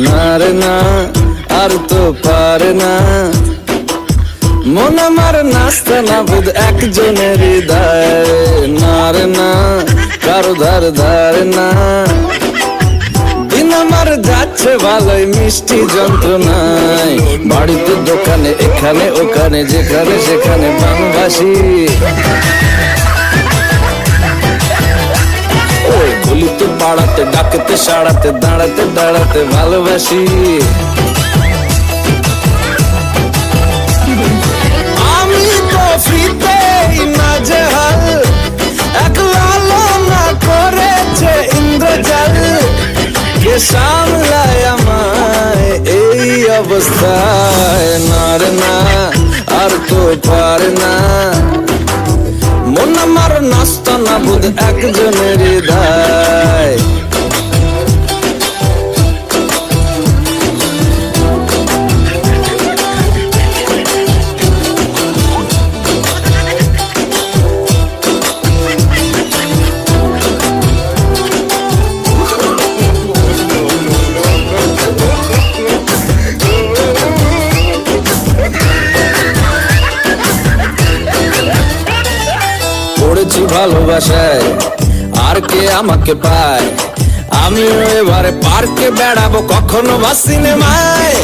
না রে না, আর তো পারে না মন আমার নাস্তা না বুধ একজনের হৃদয়। না রে না, কারো ধার ধারে না, দিন আমার যাচ্ছে ভালোই মিষ্টি যন্ত্রণায়। বাড়িতে দোকানে এখানে ওখানে যেখানে সেখানে বাংলাভাষী। ওই গলিতে পাড়াতে ডাকতে সাড়াতে দাঁড়াতে দাঁড়াতে ভালোবাসি। আমি তো ফ্রিতেই নাজেহাল, একলা না করেছে ইন্দ্রজাল। কে সামলায় আমায় এই অবস্থায়। না রে না, আর তো পারে না মন আমার নাস্তা না বুধ একজনের হৃদয়। পড়েছি ভালোবাসায়, আর কে আমাকে পায়? আমিও এবারে পার্কে বেড়াবো, কখনো বা সিনেমায়।